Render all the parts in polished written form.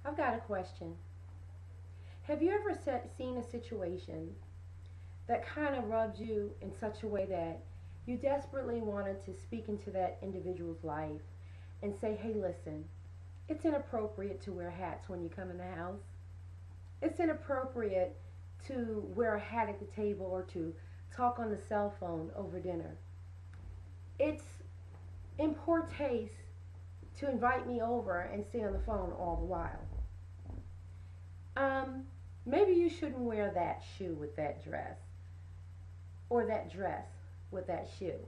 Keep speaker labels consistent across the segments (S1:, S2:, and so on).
S1: I've got a question. Have you ever seen a situation that kind of rubbed you in such a way that you desperately wanted to speak into that individual's life and say, hey, listen, it's inappropriate to wear hats when you come in the house. It's inappropriate to wear a hat at the table or to talk on the cell phone over dinner. It's in poor taste to invite me over and stay on the phone all the while. Um, Maybe you shouldn't wear that shoe with that dress or that dress with that shoe.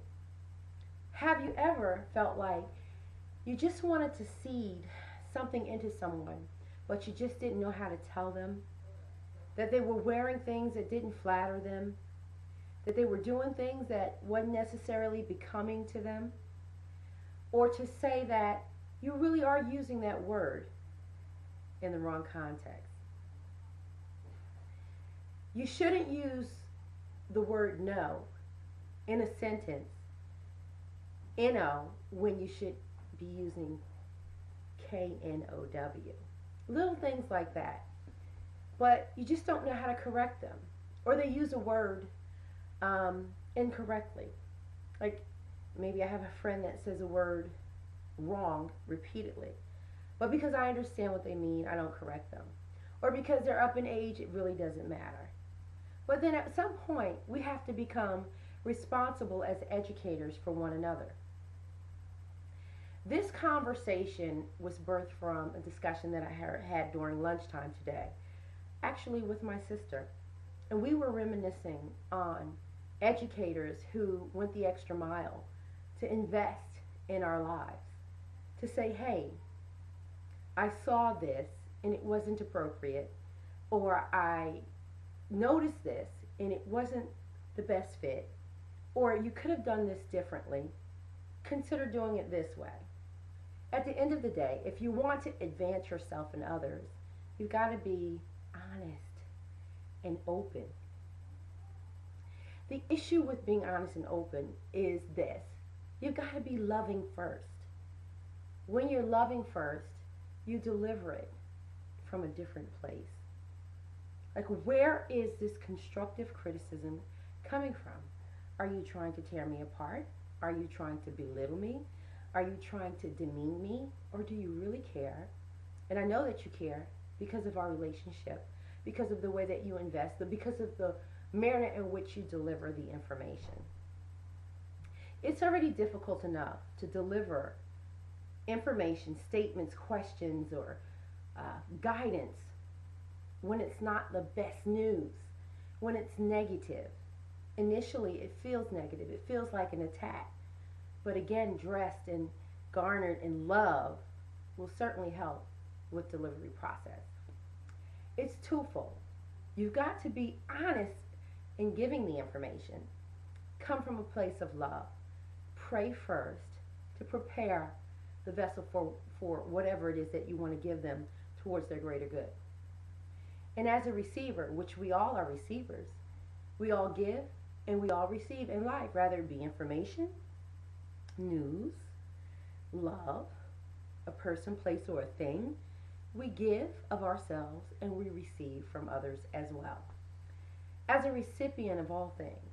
S1: Have you ever felt like you just wanted to seed something into someone, but you just didn't know how to tell them that they were wearing things that didn't flatter them, that they were doing things that wasn't necessarily becoming to them, or to say that you really are using that word in the wrong context? You shouldn't use the word no in a sentence, N-O, when you should be using K-N-O-W. Little things like that. But you just don't know how to correct them. Or they use a word incorrectly. Like maybe I have a friend that says a word wrong repeatedly. But because I understand what they mean, I don't correct them. Or because they're up in age, it really doesn't matter. But then at some point, we have to become responsible as educators for one another. This conversation was birthed from a discussion that I had during lunchtime today, actually with my sister. And we were reminiscing on educators who went the extra mile to invest in our lives, to say, hey, I saw this and it wasn't appropriate, or I noticed this and it wasn't the best fit, or you could have done this differently. Consider doing it this way. At the end of the day, if you want to advance yourself and others, you've got to be honest and open. The issue with being honest and open is this: you've got to be loving first. When you're loving first, you deliver it from a different place. Like, where is this constructive criticism coming from? Are you trying to tear me apart? Are you trying to belittle me? Are you trying to demean me? Or do you really care? And I know that you care because of our relationship, because of the way that you invest, because of the manner in which you deliver the information. It's already difficult enough to deliver information, statements, questions, or guidance when it's not the best news, when it's negative. Initially, it feels negative. It feels like an attack. But again, dressed and garnered in love will certainly help with delivery process. It's twofold. You've got to be honest in giving the information. Come from a place of love. Pray first to prepare the vessel for whatever it is that you want to give them towards their greater good. And as a receiver, which we all are receivers, we all give and we all receive in life, rather it be information, news, love, a person, place, or a thing. We give of ourselves and we receive from others as well. As a recipient of all things,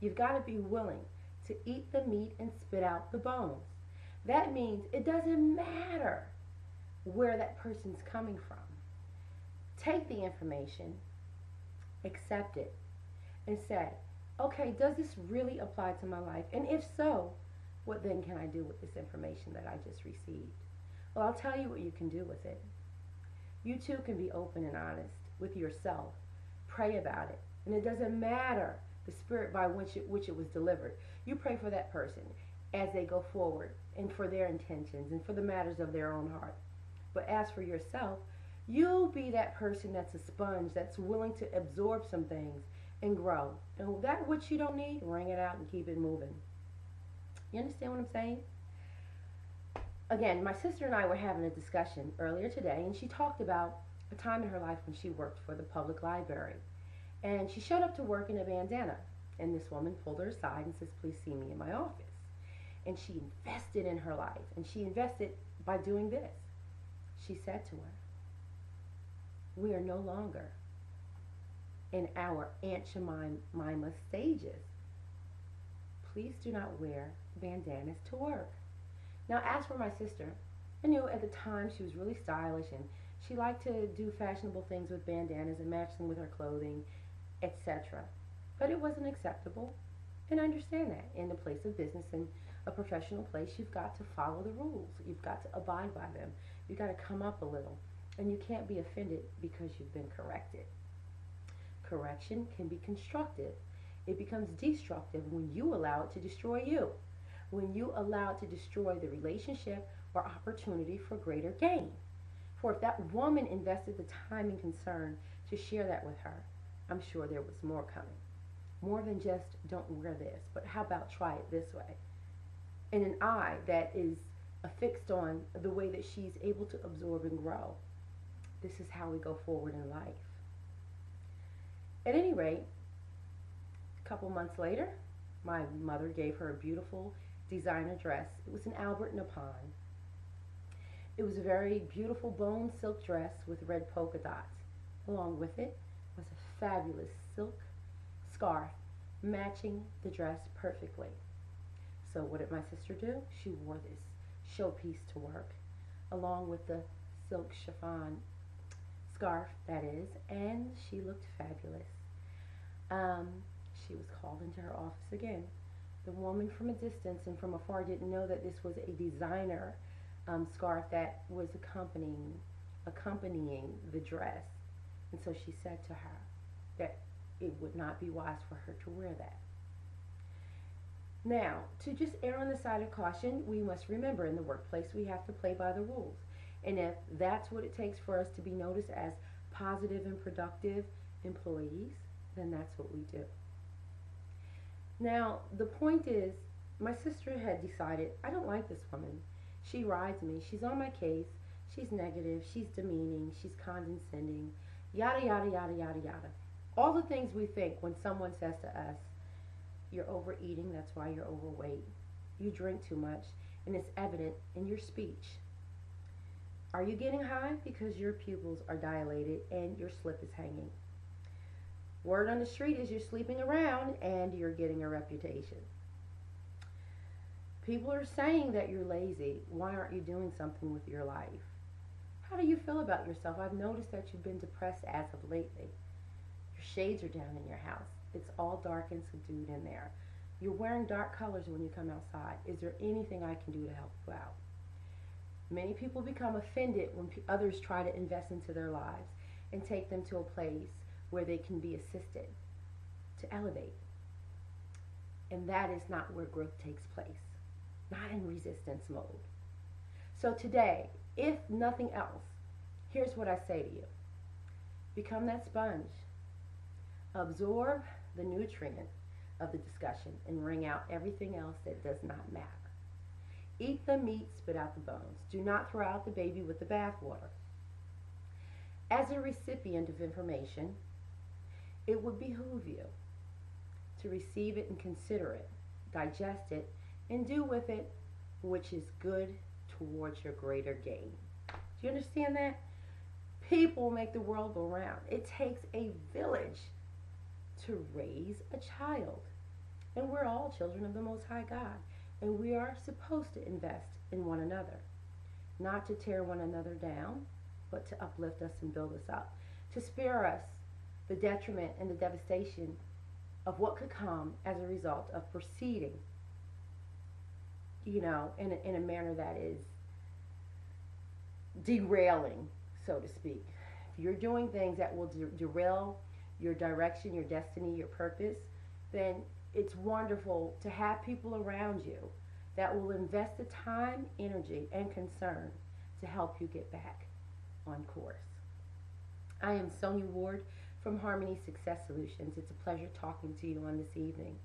S1: you've got to be willing to eat the meat and spit out the bones. That means it doesn't matter where that person's coming from. Take the information, accept it, and say, okay, does this really apply to my life? And if so, what then can I do with this information that I just received? Well, I'll tell you what you can do with it. You too can be open and honest with yourself. Pray about it. And it doesn't matter the spirit by which it was delivered. You pray for that person as they go forward and for their intentions and for the matters of their own heart. But as for yourself, you'll be that person that's a sponge, that's willing to absorb some things and grow. And that which you don't need, wring it out and keep it moving. You understand what I'm saying? Again, my sister and I were having a discussion earlier today, and she talked about a time in her life when she worked for the public library. And she showed up to work in a bandana. And this woman pulled her aside and says, please see me in my office. And she invested in her life. And she invested by doing this. She said to her, We are no longer in our Aunt Jemima stages. Please do not wear bandanas to work. Now, as for my sister, I knew at the time she was really stylish and she liked to do fashionable things with bandanas and match them with her clothing, etc. But it wasn't acceptable. And I understand that. In the place of business and a professional place, you've got to follow the rules. You've got to abide by them. You've got to come up a little. And you can't be offended because you've been corrected. Correction can be constructive. It becomes destructive when you allow it to destroy you. When you allow it to destroy the relationship or opportunity for greater gain. For if that woman invested the time and concern to share that with her, I'm sure there was more coming. More than just, don't wear this, but how about try it this way? And an eye that is affixed on the way that she's able to absorb and grow. This is how we go forward in life. At any rate, a couple months later, my mother gave her a beautiful designer dress. It was an Albert Napon. It was a very beautiful bone silk dress with red polka dots. Along with it was a fabulous silk scarf matching the dress perfectly. So what did my sister do? She wore this showpiece to work along with the silk chiffon scarf, that is, and she looked fabulous. She was called into her office again. The woman from a distance and from afar didn't know that this was a designer scarf that was accompanying the dress. And so she said to her that it would not be wise for her to wear that. Now, to just err on the side of caution, we must remember in the workplace we have to play by the rules. And if that's what it takes for us to be noticed as positive and productive employees, then that's what we do. Now, the point is, my sister had decided, I don't like this woman. She rides me. She's on my case. She's negative. She's demeaning. She's condescending. Yada, yada, yada, yada, yada. All the things we think when someone says to us, you're overeating, that's why you're overweight. You drink too much, and it's evident in your speech. Are you getting high? Because your pupils are dilated and your slip is hanging. Word on the street is you're sleeping around and you're getting a reputation. People are saying that you're lazy. Why aren't you doing something with your life? How do you feel about yourself? I've noticed that you've been depressed as of lately. Your shades are down in your house. It's all dark and subdued in there. You're wearing dark colors when you come outside. Is there anything I can do to help you out? Many people become offended when others try to invest into their lives and take them to a place where they can be assisted to elevate. And that is not where growth takes place. Not in resistance mode. So today, if nothing else, here's what I say to you. Become that sponge. Absorb the nutrient of the discussion and wring out everything else that does not matter. Eat the meat, spit out the bones. Do not throw out the baby with the bathwater. As a recipient of information, it would behoove you to receive it and consider it, digest it, and do with it which is good towards your greater gain. Do you understand that? People make the world go round. It takes a village to raise a child. And we're all children of the Most High God. And we are supposed to invest in one another. Not to tear one another down, but to uplift us and build us up. To spare us the detriment and the devastation of what could come as a result of proceeding, in a manner that is derailing, so to speak. If you're doing things that will derail your direction, your destiny, your purpose, then it's wonderful to have people around you that will invest the time, energy, and concern to help you get back on course. I am Sonya Ward from Harmony Success Solutions. It's a pleasure talking to you on this evening.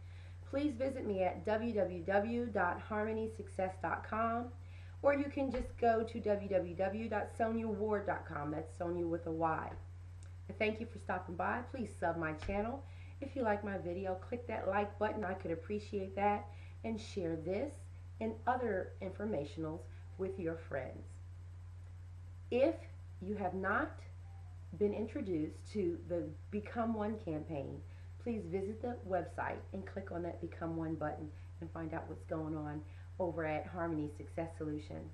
S1: Please visit me at www.harmonysuccess.com, or you can just go to www.sonyaward.com. That's Sonya with a Y. I thank you for stopping by. Please sub my channel. If you like my video, click that like button. I could appreciate that. And share this and other informationals with your friends. If you have not been introduced to the Become One campaign, please visit the website and click on that Become One button and find out what's going on over at Harmony Success Solutions.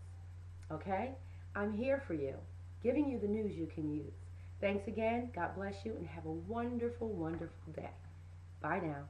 S1: Okay? I'm here for you, giving you the news you can use. Thanks again. God bless you and have a wonderful, wonderful day. Bye now.